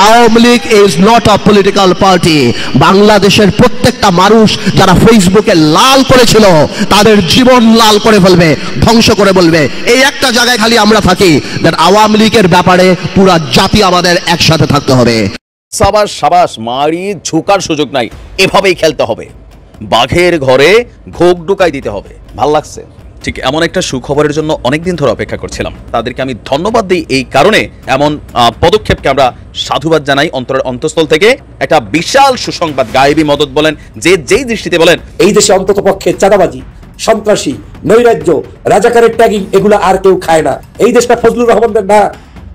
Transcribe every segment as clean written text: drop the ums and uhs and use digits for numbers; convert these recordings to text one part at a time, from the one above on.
Awami League is not a political party. বাংলাদেশের প্রত্যেকটা মানুষ যারা ফেসবুকে লাল করেছিল তাদের জীবন লাল করে ফেলবে, ধ্বংস করে বলবে। এই একটা জায়গায় খালি আমরা থাকি, দ্যাট আওয়ামী লীগের ব্যাপারে পুরা জাতি আমাদের একসাথে থাকতে হবে। সাবাস সাবাস, মারি ঝুকার সুযোগ নাই, এভাবেই খেলতে হবে। বাঘের ঘরে ঘোক ঢুকাই দিতে হবে। ভাল লাগছে। ঠিক এমন একটা সুখবরের জন্য অনেকদিন ধরে অপেক্ষা করছিলাম। তাদেরকে আমি ধন্যবাদ দিই এই কারণে, এমন পদক্ষেপকে আমরা সাধুবাদ জানাই অন্তরের অন্তঃস্থল থেকে। একটা বিশাল সুসংবাদ, গায়েবী মদত বলেন, যেই দৃষ্টিতে বলেন, এই দেশে অন্তত পক্ষে চাঁদাবাজি, সন্ত্রাসী, নৈরাজ্য, রাজাকারের ট্যাগিং এগুলো আর কেউ খায় না। এই দেশটা ফজলুর রহমানদের না।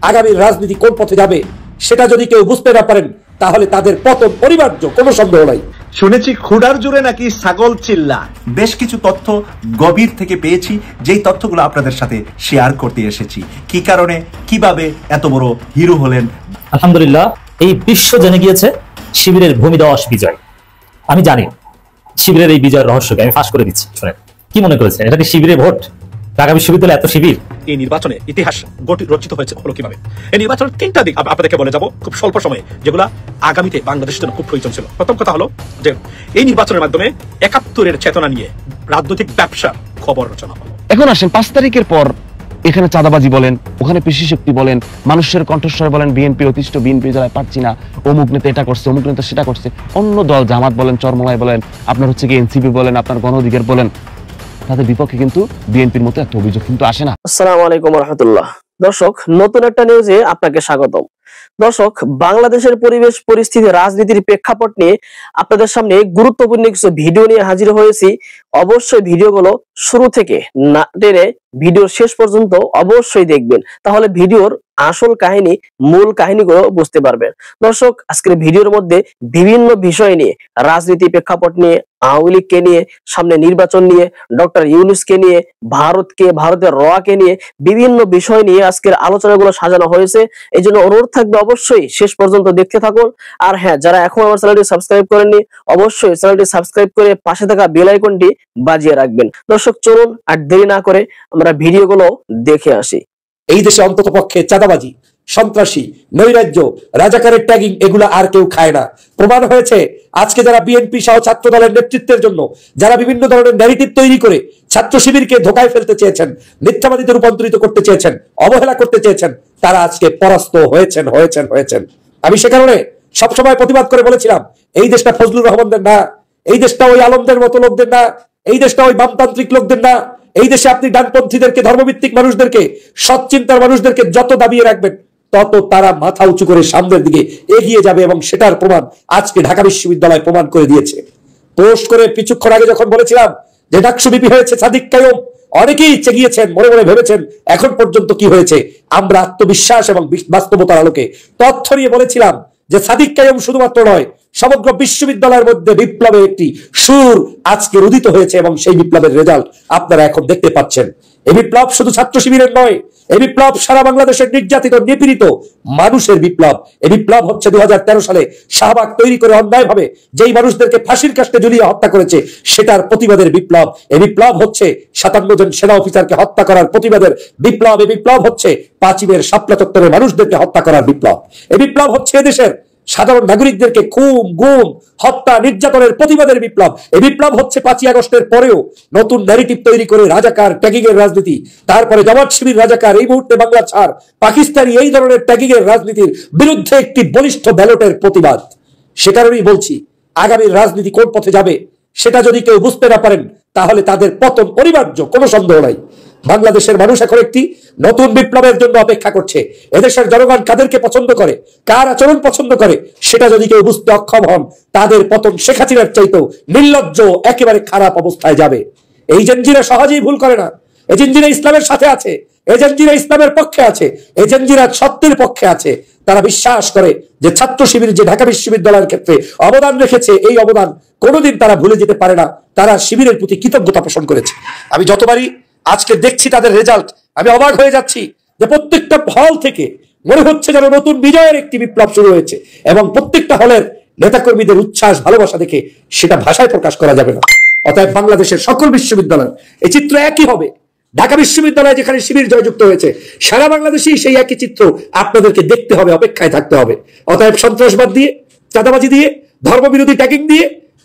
আগামী রাজনীতি কোন পথে যাবে সেটা যদি কেউ বুঝতে না পারেন তাহলে তাদের পতন অনিবার্য, কোনো সন্দেহ নাই। শুনেছি ক্ষুধার জোরে নাকি ছাগল চিল্লা। বেশ কিছু তথ্য গভীর থেকে পেয়েছি, যেই তথ্যগুলো আপনাদের সাথে শেয়ার করতে এসেছি। কি কারণে, কিভাবে এত বড় হিরো হলেন। আলহামদুলিল্লাহ, এই বিশ্ব জেনে গিয়েছে শিবিরের ভূমিধস বিজয়। আমি জানি শিবিরের এই বিজয়ের রহস্যকে আমি ফাঁস করে দিচ্ছি। শুনে কি মনে করেছেন, এটা কি শিবিরের ভোট? ঢাকা বিশ্ববিদ্যালয় এত শিবির? এই নির্বাচনে ইতিহাস রচিত হয়েছে হলো কিভাবে? এই নির্বাচনের তিনটা দিক আপনাদেরকে বলে যাব খুব স্বল্প সময়ে, যেগুলো আগামীতে বাংলাদেশের জন্য খুব প্রয়োজন ছিল। প্রথম কথা হলো যে এই নির্বাচনের মাধ্যমে ৭১-এর চেতনা নিয়ে রাজনৈতিক ব্যবসার খবর রচনা হলো। এখন আসেন ৫ তারিখের পর এখানে চাঁদাবাজি বলেন, ওখানে পেশি শক্তি বলেন, মানুষের কণ্ঠস্বর বলেন, বিএনপি অতিষ্ঠ, বিএনপি জেলায় পারছি না, অমুক নেতা এটা করছে, অমুক নেতা সেটা করছে। অন্য দল জামাত বলেন, চরমোনাই বলেন, আপনার হচ্ছে কি এনসিপি বলেন, আপনার গণ অধিকার বলেন, তাদের বিপক্ষে কিন্তু বিএনপির মতো একটা অভিযোগ কিন্তু আসে না। আসসালামু আলাইকুম রাহমাতুল্লাহ। দর্শক, নতুন একটা নিউজে আপনাকে স্বাগতম। দর্শক, বাংলাদেশের পরিবেশ পরিস্থিতি, রাজনীতির প্রেক্ষাপট নিয়ে আপনাদের সামনে গুরুত্বপূর্ণ কিছু ভিডিও নিয়ে হাজির হয়েছি। অবশ্যই ভিডিওগুলো শুরু থেকে না টেনে ভিডিওর শেষ পর্যন্ত অবশ্যই দেখবেন, তাহলে ভিডিওর আসল কাহিনী, মূল কাহিনীগুলো বুঝতে পারবেন। দর্শক, আজকের ভিডিওর মধ্যে বিভিন্ন বিষয় নিয়ে, রাজনীতি প্রেক্ষাপট নিয়ে, আওয়ামী লীগকে নিয়ে, সামনে নির্বাচন নিয়ে, ডক্টর ইউনূসকে নিয়ে, ভারতের রকে নিয়ে, বিভিন্ন বিষয় নিয়ে আজকের আলোচনাগুলো সাজানো হয়েছে। এই জন্য অনুরোধ থাকবে অবশ্যই শেষ পর্যন্ত দেখতে থাকুন। আর হ্যাঁ, যারা এখন আমার চ্যানেলটি সাবস্ক্রাইব করেননি অবশ্যই চ্যানেলটি সাবস্ক্রাইব করে পাশে থাকা বেল আইকনটি বাজিয়ে রাখবেন। দর্শক, চলুন আর দেরি না করে আমরা ভিডিওগুলো দেখে আসি। এই দেশে অন্তত পক্ষে চাঁদাবাজি, সন্ত্রাসী, নৈরাজ্য, রাজাকারের ট্যাগিং এগুলো আর কেউ খায় না। প্রমাণ হয়েছে আজকে যারা বিএনপি সহ ছাত্র দলের নেতৃত্বের জন্য যারা বিভিন্ন ধরনের ন্যারেটিভ তৈরি করে ছাত্র শিবিরকে ধোকায় ফেলতে চেয়েছেন, মিথ্যাবাদীতে রূপান্তরিত করতে চেয়েছেন, অবহেলা করতে চেয়েছেন, তারা আজকে পরাস্ত হয়েছেন। আমি সে কারণে সবসময় প্রতিবাদ করে বলেছিলাম, এই দেশটা ফজলুর রহমানদের না, এই দেশটা ওই আলমদের মতো লোকদের না, এই দেশটা ওই বামতান্ত্রিক লোকদের না। এই দেশে আপনি ডানপন্থীদেরকে, ধর্মভিত্তিক মানুষদেরকে, সৎ চিন্তার মানুষদেরকে যত দাবিয়ে রাখবেন তত তারা মাথা উঁচু করে সামনের দিকে এগিয়ে যাবে, এবং সেটার প্রমাণ আজকে ঢাকা বিশ্ববিদ্যালয় প্রমাণ করে দিয়েছে। পোস্ট করে কিছুক্ষণ আগে যখন বলেছিলাম যে ডাকসু বিপি হয়েছে সাদিক কায়ুম, অনেকেই চেগিয়েছেন, মনে মনে ভেবেছেন এখন পর্যন্ত কি হয়েছে। আমরা আত্মবিশ্বাস এবং বাস্তবতার আলোকে তথ্য নিয়ে বলেছিলাম যে সাদিক কায়ুম শুধুমাত্র নয়, সমগ্র বিশ্ববিদ্যালয়ের মধ্যে বিপ্লবের একটি সুর আজকে উদিত হয়েছে, এবং সেই বিপ্লবের রেজাল্ট আপনারা এখন দেখতে পাচ্ছেন। এই বিপ্লব শুধু ছাত্র শিবিরের নয়, এই বিপ্লব সারা বাংলাদেশের নির্যাতিত, নিপীড়িত মানুষের বিপ্লব। এই বিপ্লব হচ্ছে 2013 সালে শাহবাগ তৈরি করে অন্যায়ভাবে যেই মানুষদেরকে ফাঁসির কাস্টে ঝুলিয়ে হত্যা করেছে সেটার প্রতিবাদের বিপ্লব। এই বিপ্লব হচ্ছে 57 জন সেনা অফিসারকে হত্যা করার প্রতিবাদের বিপ্লব। এই বিপ্লব হচ্ছে 5 শাপলা চত্বরের মানুষদেরকে হত্যা করার বিপ্লব। এই বিপ্লব হচ্ছে এদেশের সাধারণ নাগরিকদেরকে খুন, গুম, হত্যা, নির্যাতনের প্রতিবাদের বিপ্লব। এই বিপ্লব হচ্ছে 5ই আগস্টের পরেও নতুন ন্যারেটিভ তৈরি করে রাজাকার, ট্যাগিং এর রাজনীতি, তারপরে জামাত শিবির রাজাকার, এই মুহূর্তে বাংলা ছাড়, পাকিস্তানি, এই ধরনের ট্যাগিং এর রাজনীতির বিরুদ্ধে একটি বলিষ্ঠ ব্যালটের প্রতিবাদ। সে কারণেই বলছি, আগামীর রাজনীতি কোন পথে যাবে সেটা যদি কেউ বুঝতে না পারেন তাহলে তাদের পতন অনিবার্য, কোনো সন্দেহ নাই। বাংলাদেশের মানুষ এখন একটি নতুন বিপ্লবের জন্য অপেক্ষা করছে। এদেশের জনগণ কাদেরকে পছন্দ করে, কার আচরণ পছন্দ করে, সেটা যদি কেউ বুঝতে অক্ষম হন তাদের পতন শেখ হাসিনার চাইতেও নির্লজ্জ, একেবারে খারাপ অবস্থায় যাবে। এই জঞ্জিরা সহজেই ভুল করে না। এই জঞ্জিরা ইসলামের সাথে আছে, এই জঞ্জিরা ইসলামের পক্ষে আছে, এই জঞ্জিরা সত্যের পক্ষে আছে। তারা বিশ্বাস করে যে ছাত্র শিবির যে ঢাকা বিশ্ববিদ্যালয়ের ক্ষেত্রে অবদান রেখেছে, এই অবদান কোনোদিন তারা ভুলে যেতে পারে না। তারা শিবিরের প্রতি কৃতজ্ঞতা পোষণ করেছে। আমি যতবারই আজকে দেখছি তাদের রেজাল্ট, আমি অবাক হয়ে যাচ্ছি যে প্রত্যেকটা হল থেকে মনে হচ্ছে যেন নতুন বিজয়ের একটি বিপ্লব শুরু হয়েছে, এবং প্রত্যেকটা হলের নেতাকর্মীদের উচ্ছ্বাস, ভালোবাসা দেখে সেটা ভাষায় প্রকাশ করা যাবে না। অতএব বাংলাদেশের সকল বিশ্ববিদ্যালয় এই চিত্র একই হবে। ঢাকা বিশ্ববিদ্যালয়ে যেখানে শিবির জয়যুক্ত হয়েছে, সারা বাংলাদেশেই সেই একই চিত্র আপনাদেরকে দেখতে হবে, অপেক্ষায় থাকতে হবে। অতএব সন্ত্রাসবাদ দিয়ে, চাঁদাবাজি দিয়ে, ধর্মবিরোধী ট্যাগিং দিয়ে,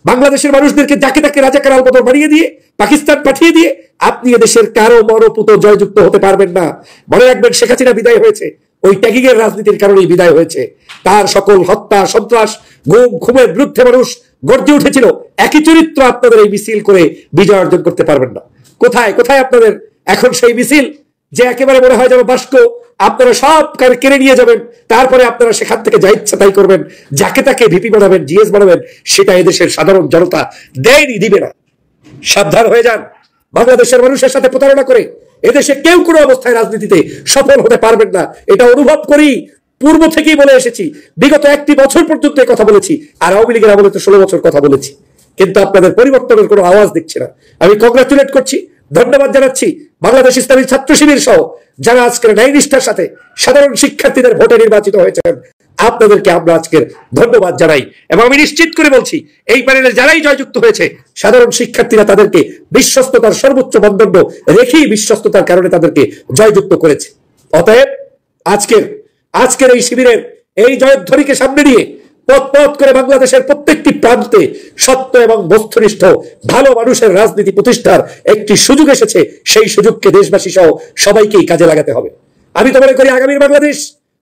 বাংলাদেশের মানুষদেরকে যাকে তাকে রাজাকার আলবদর বানিয়ে দিয়ে, পাকিস্তান পাঠিয়ে দিয়ে আপনি এদেশের কারো মরপুত জয়যুক্ত হতে পারবেন না। মনে রাখবেন, শেখ হাসিনা বিদায় হয়েছে ওই ট্যাগিং এর রাজনীতির কারণেই বিদায় হয়েছে। তার সকল হত্যা, সন্ত্রাস, গুম খুনের বিরুদ্ধে মানুষ গর্জে উঠেছিল। একই চরিত্র আপনাদের এই মিছিল করে বিজয় অর্জন করতে পারবেন না। কোথায় কোথায় আপনাদের এখন সেই মিছিল, যে একেবারে মনে হয় যেন বাস্ক আপনারা সব কেড়ে নিয়ে যাবেন, তারপরে আপনারা সেখান থেকে যা ইচ্ছা তাই করবেন, যাকে তাকে ভিপি বানাবেন, জিএস বানাবেন। সেটা এদেশের সাধারণ জনতা দেয়নি, দিবে না। সাবধান হয়ে যান। বাংলাদেশের মানুষের সাথে প্রতারণা করে এদেশে কেউ কোনো অবস্থায় রাজনীতিতে সফল হতে পারবেন না। এটা অনুভব করি, পূর্ব থেকেই বলে এসেছি। বিগত 1 বছর পর্যন্ত এই কথা বলেছি, আর আওয়ামী লীগের আমলে তো 16 বছর কথা বলেছি, কিন্তু আপনাদের পরিবর্তনের কোনো আওয়াজ দেখছি না। আমি কংগ্রাচুলেট করছি, ধন্যবাদ জানাচ্ছি বাংলাদেশ ইসলামী ছাত্র শিবির সহ যারা আজকের ন্যায় নিষ্ঠার সাথে সাধারণ শিক্ষার্থীদের ভোটে নির্বাচিত হয়েছেন। আপনাদেরকে আমরা আজকের ধন্যবাদ জানাই, এবং আমি নিশ্চিত করে বলছি, এই প্যানেলে যারাই জয়যুক্ত হয়েছে সাধারণ শিক্ষার্থীরা তাদেরকে বিশ্বস্ততার সর্বোচ্চ মানদণ্ড রেখেই বিশ্বস্ততার কারণে তাদেরকে জয়যুক্ত করেছে। অতএব আজকের এই শিবিরের এই জয়ধ্বনিকে সামনে নিয়ে পথ পথ করে বাংলাদেশের প্রত্যেকটি প্রান্তে সত্য এবং বস্তুনিষ্ঠ ভালো মানুষের রাজনীতি প্রতিষ্ঠার একটি সুযোগ এসেছে। সেই সুযোগকে দেশবাসী সহ সবাইকেই কাজে লাগাতে হবে। আমি তো মনে করি আগামীর বাংলাদেশ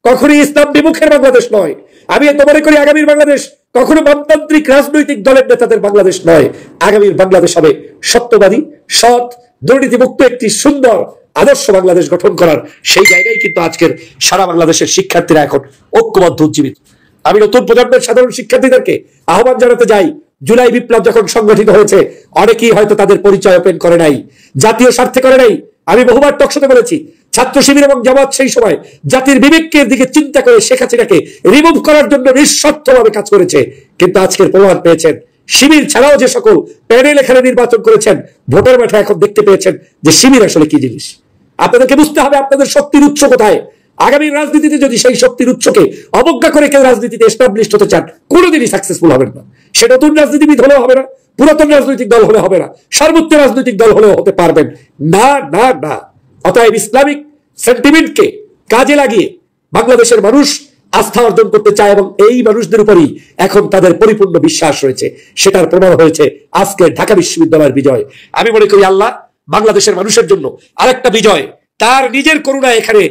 কখনোই ইসলাম বিমুখের বাংলাদেশ নয়। আমি তো মনে করি আগামীর বাংলাদেশ কখনো গণতান্ত্রিক রাজনৈতিক দলের নেতাদের বাংলাদেশ নয়। আগামীর বাংলাদেশ হবে সত্যবাদী, সৎ, দুর্নীতিমুক্ত একটি সুন্দর আদর্শ বাংলাদেশ গঠন করার সেই জায়গায় কিন্তু আজকের সারা বাংলাদেশের শিক্ষার্থীরা এখন ঐক্যবদ্ধ উজ্জীবিত। আমি নতুন প্রজন্মের সাধারণ শিক্ষার্থীদেরকে আহ্বান জানাতে যাই, জুলাই বিপ্লব যখন সংগঠিত হয়েছে অনেকেই হয়তো তাদের পরিচয় ওপেন করে নাই, জাতীয় স্বার্থে করে নাই। আমি বহুবার টকশোতে বলেছি, ছাত্র শিবির এবং জামাত সেই সময় জাতির বিবেকের দিকে চিন্তা করে শেখ হাসিনাকে রিমুভ করার জন্য নিঃস্বার্থভাবে কাজ করেছে। কিন্তু আজকের প্রমাণ পেয়েছেন, শিবির ছাড়াও যে সকল প্যানেল এখানে নির্বাচন করেছেন, ভোটের মাঠে এখন দেখতে পেয়েছেন যে শিবির আসলে কি জিনিস। আপনাদেরকে বুঝতে হবে আপনাদের শক্তির উৎস কোথায়। আগামী রাজনীতিতে যদি সেই শক্তির উৎসকে অবজ্ঞা করে কেউ রাজনীতিতে এস্টাবলিশড হতে চান, কোনোদিনই সাকসেসফুল হবেন না। সে নতুন রাজনীতিবিদ হলেও হবে না, পুরাতন রাজনৈতিক দল হলে হবে না, সর্বোচ্চ রাজনৈতিক দল হলেও হতে পারবেন না না না। অতএব ইসলামিক সেন্টিমেন্টকে কাজে লাগিয়ে বাংলাদেশের মানুষ আস্থা অর্জন করতে চায়, এবং এই মানুষদের উপরই এখন তাদের পরিপূর্ণ বিশ্বাস রয়েছে। সেটার প্রমাণ হয়েছে আজকে ঢাকা বিশ্ববিদ্যালয়ের বিজয়। আমি মনে করি আল্লাহ বাংলাদেশের মানুষের জন্য আরেকটা বিজয় তার নিজের করুণা এখানে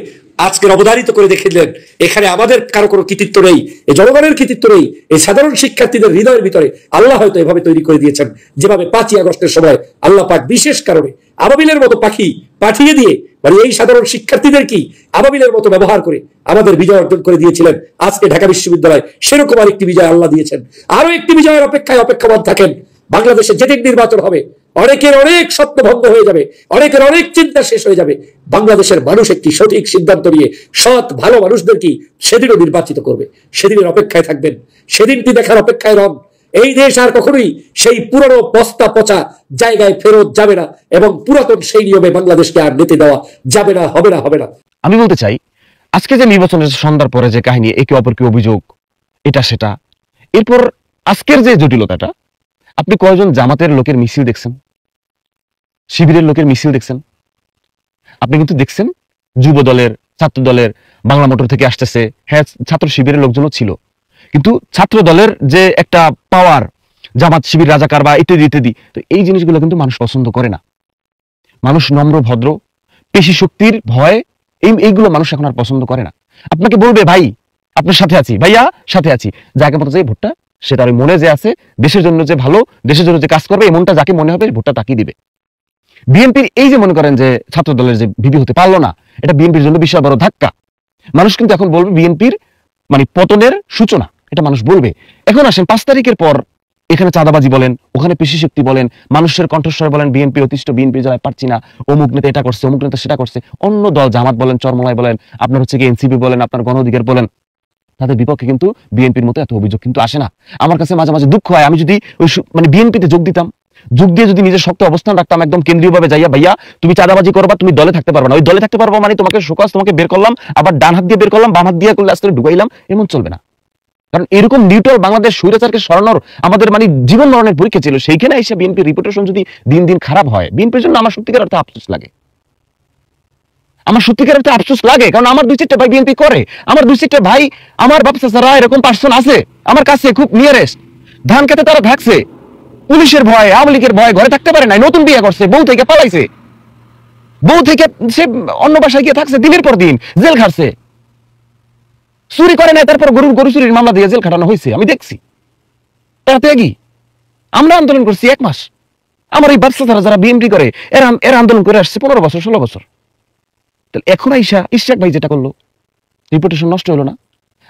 আজকের অবধারিত করে দেখিলেন। এখানে আমাদের কারো কোনো কৃতিত্ব নেই, এই জনগণের কৃতিত্ব নেই, এই সাধারণ শিক্ষার্থীদের হৃদয়ের ভিতরে আল্লাহ হয়তো এভাবে তৈরি করে দিয়েছেন, যেভাবে 5ই আগস্টের সময় আল্লাহ পাক বিশেষ কারণে আবাবিলের মতো পাখি পাঠিয়ে দিয়ে মানে এই সাধারণ শিক্ষার্থীদের কি আবাবিলের মতো ব্যবহার করে আমাদের বিজয় অর্জন করে দিয়েছিলেন। আজকে ঢাকা বিশ্ববিদ্যালয় সেরকম আরেকটি বিজয় আল্লাহ দিয়েছেন। আরো একটি বিজয়ের অপেক্ষায় অপেক্ষমান থাকেন। বাংলাদেশে যেদিন নির্বাচন হবে অনেকের অনেক স্বপ্ন ভঙ্গ হয়ে যাবে, অনেকের অনেক চিন্তা শেষ হয়ে যাবে। বাংলাদেশের মানুষ একটি সঠিক সিদ্ধান্ত নিয়ে সৎ ভালো মানুষদেরকে সেদিনও নির্বাচিত করবে। সেদিনের অপেক্ষায় থাকবেন, সেদিনটি দেখার অপেক্ষায় রন। এই দেশ আর কখনোই সেই পুরনো বস্তা পচা জায়গায় ফেরত যাবে না, এবং পুরাতন সেই নিয়মে বাংলাদেশকে আর নিতে দেওয়া যাবে না, হবে না, হবে না। আমি বলতে চাই, আজকে যে নির্বাচনের সন্ধ্যার পরে যে কাহিনী, একে অপরকে অভিযোগ, এটা সেটা, এরপর আজকের যে জটিলতাটা, আপনি কয়জন জামাতের লোকের মিছিল দেখছেন, শিবিরের লোকের মিছিল দেখছেন? আপনি কিন্তু দেখছেন যুব দলের, ছাত্র দলের, বাংলা মোটর থেকে আসতেছে, হ্যাঁ ছাত্র শিবিরের লোকজনও ছিল, কিন্তু ছাত্র দলের যে একটা পাওয়ার, জামাত শিবির রাজাকার বা ইত্যাদি ইত্যাদি, তো এই জিনিসগুলো কিন্তু মানুষ পছন্দ করে না। মানুষ নম্র ভদ্র, পেশি শক্তির ভয়, এইগুলো মানুষ এখন আর পছন্দ করে না। আপনাকে বলবে ভাই আপনার সাথে আছি, ভাইয়া সাথে আছি, যাকে মতো যে ভোটটা, সে তার মনে যে আছে, দেশের জন্য যে ভালো, দেশের জন্য যে কাজ করবে, এই মনটা যাকে মনে হবে ভোটটা তাকিয়ে দিবে। বিএনপির এই যে মনে করেন যে ছাত্র দলের যে ভিপি হতে পারলো না, এটা বিএনপির জন্য বিশাল বড় ধাক্কা। মানুষ কিন্তু এখন বলবে বিএনপির মানে পতনের সূচনা, এটা মানুষ বলবে। এখন আসেন 5 তারিখের পর এখানে চাঁদাবাজি বলেন, ওখানে পেশি শক্তি বলেন, মানুষের কণ্ঠস্বর বলেন, বিএনপি অতিষ্ঠ, বিএনপি জেলায় পারছি না, অমুক নেতা এটা করছে, অমুক নেতা সেটা করছে, অন্য দল জামাত বলেন, চরমলাই বলেন, আপনার হচ্ছে কি এনসিপি বলেন, আপনার গণ অধিকার বলেন, তাদের বিপক্ষে কিন্তু বিএনপির মতো এত অভিযোগ কিন্তু আসে না। আমার কাছে মাঝে মাঝে দুঃখ হয়, আমি যদি ওই মানে বিএনপিতে যোগ দিতাম, যোগ দিয়ে যদি নিজের শক্ত অবস্থান রাখতাম, একদম কেন্দ্রীয়ভাবে যাইয়া ভাইয়া তুমি চাঁদাবাজি করবা, তুমি দলে থাকতে পারবে না, ওই দলে থাকতে পারবো মানে তোমাকে শোকজ, তোমাকে বের করলাম, আবার ডান হাত দিয়ে বের করলাম, বাম হাত দিয়ে করলে আস্তে ঢুকাইলাম, এমন চলবে না। কারণ এরকম নিউট্রাল বাংলাদেশ স্বৈরাচারকে সরানোর আমাদের মানে জীবন মরণের পরীক্ষা ছিল। সেইখানে এসে বিএনপির রিপুটেশন যদি দিন দিন খারাপ হয়, বিএনপির জন্য আমার সত্যিকার অর্থে আফসোস লাগে। আমার সত্যিকার একটা আফসোস লাগে, কারণ আমার 2-4টা ভাই বিএনপি করে, আমার 2-4টা ভাই আমার বাপ চাচারা এরকম পার্সন আছে আমার কাছে খুব নিয়ারেস্ট। ধান খেতে তারা থাকছে, পুলিশের ভয়, আওয়ামী লীগের ভয়, ঘরে থাকতে পারে নাই, নতুন বিয়ে করছে, বউ থেকে পালাইছে, বউ থেকে সে অন্য বাসায় গিয়ে থাকছে, দিনের পর দিন জেল খাটছে, চুরি করে নাই, তারপর গরু চুরির মামলা দিয়ে জেল খাটানো হয়েছে, আমি দেখছি। তারা ত্যাগী। আমরা আন্দোলন করছি 1 মাস, আমার এই বাচ্চা ছাড়া যারা বিএনপি করে এরা আন্দোলন করে আসছে 15 বছর 16 বছর। তাহলে এখন ইশাক ভাই যেটা করলো, রিপুটেশন নষ্ট হলো না?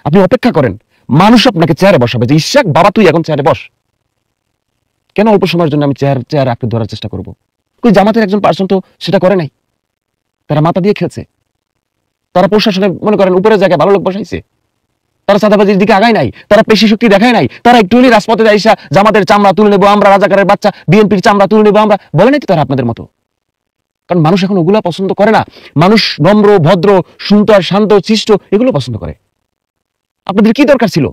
আপনি অপেক্ষা করেন, মানুষ আপনাকে চেয়ারে বসাবে যে ইশাক বাবা তুই এখন চেয়ারে বস। কেন অল্প সময়ের জন্য আমি চেয়ার আঁকড়ে ধরার চেষ্টা করবো? ওই জামাতের একজন পার্সন তো সেটা করে নাই, তারা মাথা দিয়ে খেলছে, তারা প্রশাসনে মনে করেন উপরের জায়গায় ভালো লোক বসাইছে, তারা চাঁদাবাজির দিকে আগায় নাই, তারা পেশি শক্তি দেখায় নাই, তারা একটু হলে রাজপথে আইসা জামাতের চামড়া তুলে নেবো আমরা, রাজাকারের বাচ্চা বিএনপির চামড়া তুলে নেবো আমরা বলে নাই তো তারা আপনাদের মতো। কারণ মানুষ এখন ওগুলা পছন্দ করে না, মানুষ নম্র ভদ্র সুন্দর শান্ত শিষ্ট এগুলো পছন্দ করে। আপনাদের কি দরকার ছিল?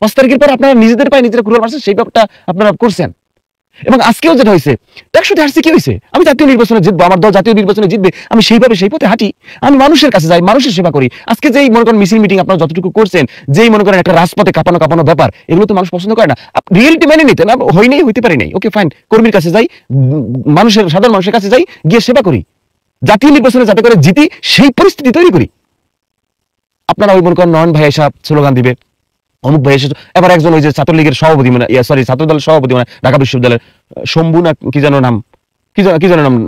5 তারিখের পর আপনারা নিজেদের পায়ে নিজেরা কুড়াল মারছেন, সেই ব্যাপারটা আপনারা করছেন। এবং আজকেও যেটা হয়েছে 100তে হারছে, কি হয়েছে? আমি জাতীয় নির্বাচনে জিতবো, আমার দল জাতীয় নির্বাচনে জিতবে, আমি সেইভাবে সেই পথে হাঁটি, আমি মানুষের কাছে যাই, মানুষের সেবা করি। আজকে যেই মনে করেন মিছিল মিটিং আপনারা যতটুকু করছেন, যেই মনে করেন একটা রাজপথে কাঁপানো ব্যাপার, এগুলো তো মানুষ পছন্দ করে না। রিয়েলিটি মেনে নিতেন, হইতে পারি নাই, ওকে ফাইন, কর্মীর কাছে যাই, সাধারণ মানুষের কাছে যাই, গিয়ে সেবা করি, জাতীয় নির্বাচনে যাতে করে জিতি সেই পরিস্থিতি তৈরি করি। আপনারা ওই মনে করেন নয়ন ভাই এসব স্লোগান দিবে, অমুক ভাই এসে, এবার একজন ওই যে ছাত্রলীগের সভাপতি ছাত্র দলের সভাপতি ঢাকা বিশ্ববিদ্যালয়ের শম্ভু না কি যেন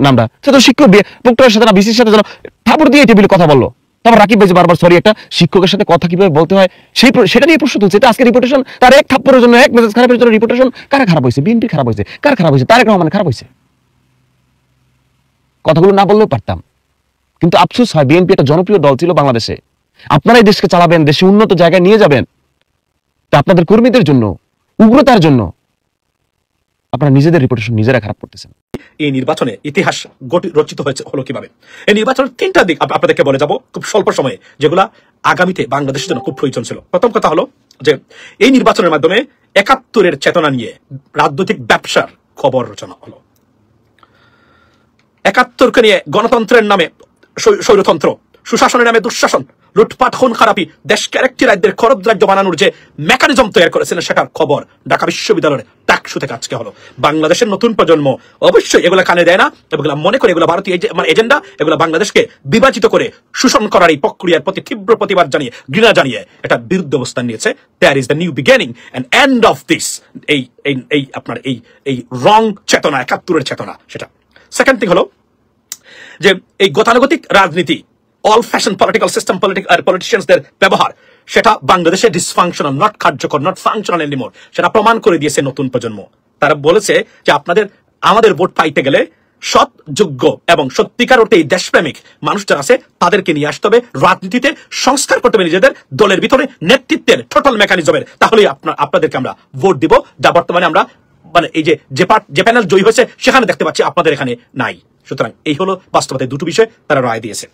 নামটা, সে তো শিক্ষক প্রক্টরের সাথে না বিসির সাথে যেন ঠাকুর দিয়ে টেবিলে কথা বললো। তারপর রাকিব ভাই বারবার সরি একটা শিক্ষকের সাথে কথা কিভাবে বলতে হয় সেটা নিয়ে প্রশ্ন তুলছে। এটা আজকে রিপুটেশন, তার এক থাপ্পড়ের জন্য, এক মেজাজ খারাপের জন্য রিপুটেশন কারা খারাপ হয়েছে? বিএনপি খারাপ হয়েছে। কার খারাপ হয়েছে? তারেক রহমান খারাপ হয়েছে। কথাগুলো না বললেও পারতাম, কিন্তু আফসোস হয় বিএনপি একটা জনপ্রিয় দল ছিল বাংলাদেশে। আপনারাই দেশকে চালাবেন, দেশে উন্নত জায়গায় নিয়ে যাবেন, তা আপনাদের কর্মীদের জন্য, উগ্রতার জন্য আপনারা নিজেদের রিপুটেশন নিজেরা খারাপ করতেছেন। এই নির্বাচনে ইতিহাস রচিত হলো কিভাবে? এই নির্বাচনের 3টা দিক আপনাদেরকে বলে যাব খুব স্বল্প সময়ে, যেগুলা আগামীতে বাংলাদেশের জন্য খুব প্রয়োজন ছিল। প্রথম কথা হলো যে এই নির্বাচনের মাধ্যমে 71-এর চেতনা নিয়ে রাজনৈতিক ব্যবসার খবর রচনা হলো। 71কে নিয়ে গণতন্ত্রের নামে স্বৈরতন্ত্র, সুশাসনের নামে দুঃশাসন, লুটপাট, খুন খারাপি, দেশকে আরেকটি রাজ্যের খরচ রাজ্য বানানোর যে মেকানিজম তৈরি করেছিলেন, সেটার খবর ঢাকা বিশ্ববিদ্যালয়ের টাকশো থেকে আজকে হলো। বাংলাদেশের নতুন প্রজন্ম অবশ্যই এগুলো কানে দেয় না, এগুলো মনে করে এগুলো ভারতীয় এজেন্ডা, এগুলো বাংলাদেশকে বিভাজিত করে শোষণ করার এই প্রক্রিয়ার প্রতি তীব্র প্রতিবাদ জানিয়ে, ঘৃণা জানিয়ে এটা বিরুদ্ধ অবস্থান নিয়েছে। That is the new beginning and end of this, এই আপনার এই রং চেতনা, 71-এর চেতনা, সেটা। সেকেন্ড থিং হলো যে এই গতানুগতিক রাজনীতি, অল ফ্যাশন পলিটিক্যাল সিস্টেম, পলিটিশিয়ানসদের ব্যবহার, সেটা বাংলাদেশে ডিসফাংশনাল, নট কার্যকর, নট ফাংশনাল এনিমোর, সেটা প্রমাণ করে দিয়েছে নতুন প্রজন্ম। তারা বলেছে যে আমাদের ভোট পাইতে গেলে সৎ, যোগ্য এবং সত্যিকার অর্থে এই দেশপ্রেমিক মানুষ যারা আছে তাদেরকে নিয়ে আসতে হবে, রাজনীতিতে সংস্কার করতে হবে নিজেদের দলের ভিতরে, নেতৃত্বের টোটাল মেকানিজমের, তাহলেই আপনাদেরকে আমরা ভোট দিব। যা বর্তমানে আমরা মানে এই যে প্যানেল জয়ী হয়েছে সেখানে দেখতে পাচ্ছি, আপনাদের এখানে নাই। সুতরাং এই হলো বাস্তবতায় দুটো বিষয় তারা রায় দিয়েছে।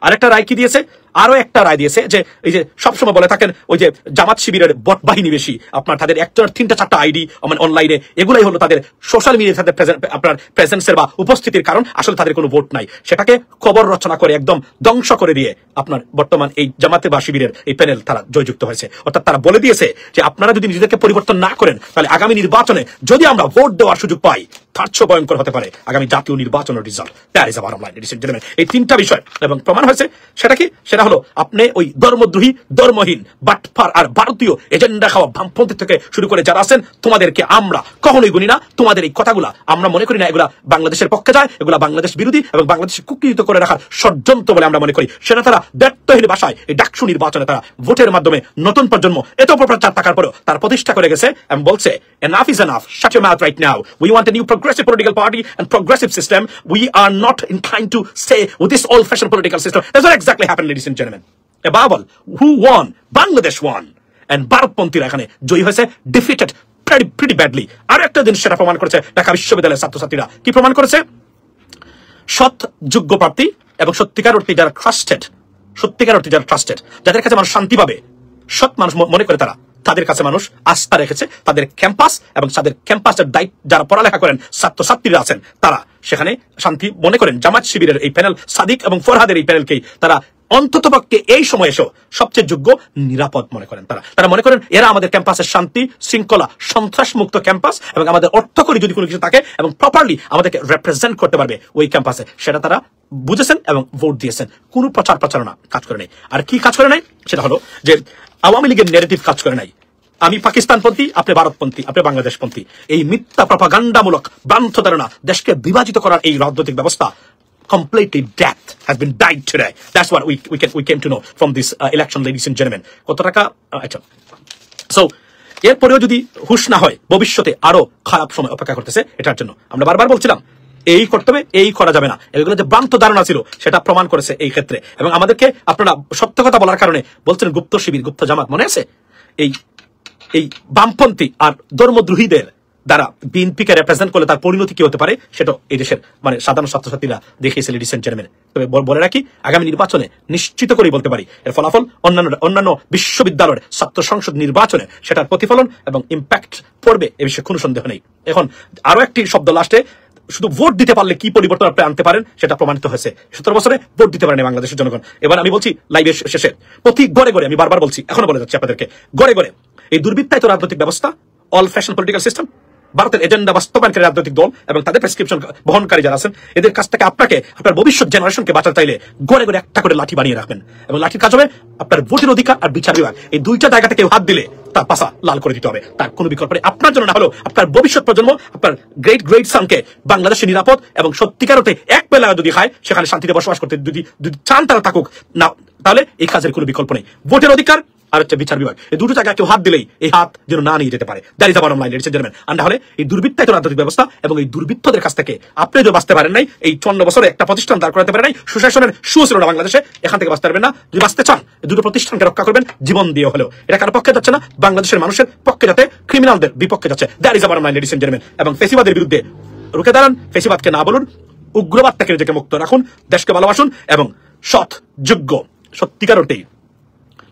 আরেকটা রায় কি দিয়েছে? আরো একটা রায় দিয়েছে যে এই যে সবসময় বলে থাকেন ওই যে জামাত শিবিরের বট বাহিনী বেশি, আপনার তাদের 3টা-4টা আইডি অনলাইনে, এগুলাই হলো তাদের সোশ্যাল মিডিয়ায় তাদের আপনার প্রেজেন্সের বা উপস্থিতির কারণ, আসলে তাদের কোনো ভোট নাই। সেটাকে খবর রচনা করে একদম ধ্বংস করে দিয়ে আপনার বর্তমান এই জামাতে বা শিবিরের এই প্যানেল তারা জয়যুক্ত হয়েছে। অর্থাৎ তারা বলে দিয়েছে যে আপনারা যদি নিজেদেরকে পরিবর্তন না করেন, তাহলে আগামী নির্বাচনে যদি আমরা ভোট দেওয়ার সুযোগ পাই, তার চেয়ে ভয়ঙ্কর হতে পারে আগামী জাতীয় নির্বাচনের result. That is our line, ladies and gentleman. এই 3টা বিষয় এবং প্রমাণ হয়েছে। সেটা কি? সেটা হলো আপনি ওই ধর্মদ্রোহী, ধর্মহীন, বাটপার আর ভারতীয় এজেন্ডা খাওয়া বামপন্থী থেকে শুরু করে যারা আছেন, তোমাদেরকে আমরা কখনোই গুনি না। তোমাদের এই কথাগুলা আমরা মনে করি না এগুলা বাংলাদেশের পক্ষে যায়, এগুলা বাংলাদেশ বিরোধী এবং বাংলাদেশকে কুকীর্ত করে রাখার ষড়যন্ত্র বলে আমরা মনে করি। সেটা তারা ব্যর্থহীন ভাষায় এই ডাকসু নির্বাচনে তারা ভোটের মাধ্যমে নতুন প্রজন্ম এত অপপ্রচার থাকার পরেও তার প্রতিষ্ঠা করে গেছে এবং বলছে enough is enough, shut your mouth right now, we want a new progressive political party and progressive system, we are not inclined to stay with this old fashioned political system. That's what exactly happened, ladies and gentlemen. Above all, who won? Bangladesh won, and ভারতপন্থীরা এখানে জয়ী হয়েছে, defeated pretty badly. আর একটা জিনিস সেটা প্রমাণ করেছে ঢাকা বিশ্ববিদ্যালয়ের ছাত্রছাত্রীরা। কি প্রমাণ করেছে? সৎ, যোগ্য প্রার্থী এবং সত্যিকার অর্থে যারা ট্রাস্টেড, যাদের কাছে মানুষ শান্তি পাবে, সৎ মানুষ মনে করে তারা যাদের কাছে মানুষ আস্থা রেখেছে, তাদের ক্যাম্পাস এবং তাদের ক্যাম্পাসের দায়িত্ব যারা পড়ালেখা করেন ছাত্রছাত্রীরা আছেন, তারা সেখানে শান্তি মনে করেন। জামাত শিবিরের এই প্যানেল, সাদিক এবং ফরহাদের এই প্যানেলকেই তারা অন্ততপক্ষে এই সময় এসেও সবচেয়ে যোগ্য, নিরাপদ মনে করেন। তারা মনে করেন এরা আমাদের ক্যাম্পাসের শান্তি শৃঙ্খলা, সন্ত্রাস মুক্ত ক্যাম্পাস এবং আমাদের অর্থকরী যদি কোনো কিছু থাকে এবং প্রপারলি আমাদেরকে রিপ্রেজেন্ট করতে পারবে ওই ক্যাম্পাসে, সেটা তারা বুঝেছেন এবং ভোট দিয়েছেন। কোনো প্রচার প্রচারণা কাজ করে নাই। আর কি কাজ করে নাই সেটা হলো যে আওয়ামী লীগের নেগেটিভ কাজ করে নাই। আমি পাকিস্তানপন্থী, আপনি ভারতপন্থী, আপনি বাংলাদেশপন্থী, এই মিথ্যা প্রপাগান্ডামূলক ভ্রান্ত ধারণা, দেশকে বিভাজিত করার এই রাজনৈতিক ব্যবস্থা completely death has been died today. That's what we came to know from this election, ladies and gentlemen. কত টাকা আচ্ছা, সো এরপরেও যদি হুঁশ না হয়, ভবিষ্যতে আরো খারাপ সময় অপেক্ষা করতেছে। এটার জন্য আমরা বারবার বলছিলাম এই করতে হবে, এই করা যাবে না, এগুলো যে ভ্রান্ত ধারণা ছিল সেটা প্রমাণ করেছে এই ক্ষেত্রে। এবং আমাদেরকে আপনারা সত্য কথা বলার কারণে বলছেন গুপ্ত শিবির, গুপ্ত জামাত, মনে আছে? এই বামপন্থী আর ধর্মদ্রোহীদের দ্বারা বিএনপিকে রিপ্রেজেন্ট করলে তার পরিণতি কি হতে পারে সেটা এই দেশের মানে সাধারণ ছাত্রছাত্রীরা দেখিয়েছে, লেডিস এন্ড জেন্টলম্যান। তবে বলে রাখি, আগামী নির্বাচনে নিশ্চিত করেই বলতে পারি এর ফলাফল অন্যান্য বিশ্ববিদ্যালয়ের ছাত্র সংসদ নির্বাচনে সেটার প্রতিফলন এবং ইম্প্যাক্ট পড়বে, এ বিষয়ে কোনো সন্দেহ নেই। এখন আরো একটি শব্দ লাস্টে, শুধু ভোট দিতে পারলে কি পরিবর্তন আপনি আনতে পারেন সেটা প্রমাণিত হয়েছে। 17 বছরে ভোট দিতে পারেনি বাংলাদেশের জনগণ। এবার আমি বলছি লাইভের শেষে, প্রতি ঘরে ঘরে, আমি বারবার বলছি, এখনো বলে যাচ্ছি আপনাদেরকে, ঘরে ঘরে এই দুর্বৃত্তায়িত রাজনৈতিক ব্যবস্থা, অল ফ্যাশন পলিটিক্যাল সিস্টেম, ভারতের এজেন্ডা বাস্তবায়নকারী রাজনৈতিক দল এবং তাদের প্রেসক্রিপশন বহনকারী যারা আছেন, এদের কাছ থেকে আপনাকে আপনার ভবিষ্যৎ জেনারেশনকে বাঁচাতে চাইলে ঘরে ঘরে একটা করে লাঠি বানিয়ে রাখবেন। এবং লাঠির কাজ হবে আপনার ভোটের অধিকার আর বিচার বিভাগ, এই দুইটা জায়গাতে কেউ হাত দিলে তার পাশা লাল করে দিতে হবে। তার কোনো বিকল্প নেই, আপনার জন্য না হলেও আপনার ভবিষ্যৎ প্রজন্ম, আপনার গ্রেট সানকে বাংলাদেশে নিরাপদ এবং সত্যিকার অর্থে এক বেলা যদি খায় সেখানে শান্তিতে বসবাস করতে যদি চান তারা থাকুক না, তাহলে এই কাজের কোনো বিকল্প নেই। ভোটের অধিকার আর হচ্ছে বিচার বিভাগ, এই দুটো জায়গায় কেউ হাত দিলেই এই হাত যেন না নিয়ে যেতে পারে। That is the bottom line, ladies and gentleman. আর না হলে এই দুর্বৃত্তায়িত রাজনৈতিক ব্যবস্থা এবং এই দুর্বৃত্তদের কাছ থেকে আপনি যদি বাঁচতে পারেন নাই, এই 54 বছরে একটা প্রতিষ্ঠান দাঁড় করাতে পারেন নাই, সুশাসনের ছিল না বাংলাদেশে, এখান থেকে বাঁচতে পারবেন না। যদি বাঁচতে চান এই দুটো প্রতিষ্ঠানকে রক্ষা করবেন জীবন দিয়ে হলেও। এটা কারো পক্ষে যাচ্ছে না, বাংলাদেশের মানুষের পক্ষে যাতে, ক্রিমিনালদের বিপক্ষে যাচ্ছে। That is the bottom line, ladies and gentleman. এবং ফেসিবাদের বিরুদ্ধে রুখে দাঁড়ান, ফেসিবাদকে না বলুন, উগ্রবাদ থেকে নিজেকে মুক্ত রাখুন, দেশকে ভালোবাসুন এবং সৎ, যোগ্য, সত্যিকার অর্থেই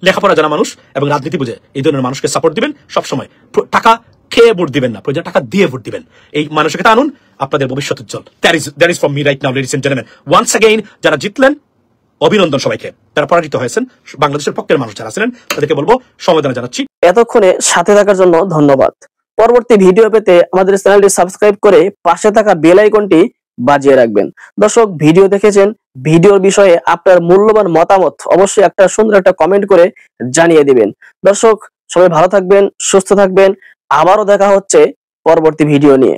লেখাপড়া জানা মানুষ এবং রাজনীতি বুঝে এই ধরনের মানুষকে সাপোর্ট দিবেন। সবসময় টাকা খেয়ে ভোট দিবেন না, প্রয়োজন টাকা দিয়ে ভোট দিবেন। এই মানসিকতা আনুন, আপনাদের ভবিষ্যৎ উজ্জ্বল। That is from me right now, ladies and gentleman. Once again যারা জিতলেন অভিনন্দন সবাইকে, যারা পরাজিত হয়েছেন বাংলাদেশের পক্ষের মানুষ যারা ছিলেন তাদেরকে বলবো সমবেদনা জানাচ্ছি। এতক্ষণে সাথে থাকার জন্য ধন্যবাদ। পরবর্তী ভিডিও পেতে আমাদের চ্যানেলটি সাবস্ক্রাইব করে পাশে থাকা বেল আইকনটি বাজিয়ে রাখবেন। দর্শক, ভিডিও দেখেছেন, ভিডিওর বিষয়ে আপনার মূল্যবান মতামত অবশ্যই একটা সুন্দর একটা কমেন্ট করে জানিয়ে দিবেন। দর্শক, সবাই ভালো থাকবেন, সুস্থ থাকবেন। আবারও দেখা হচ্ছে পরবর্তী ভিডিও নিয়ে।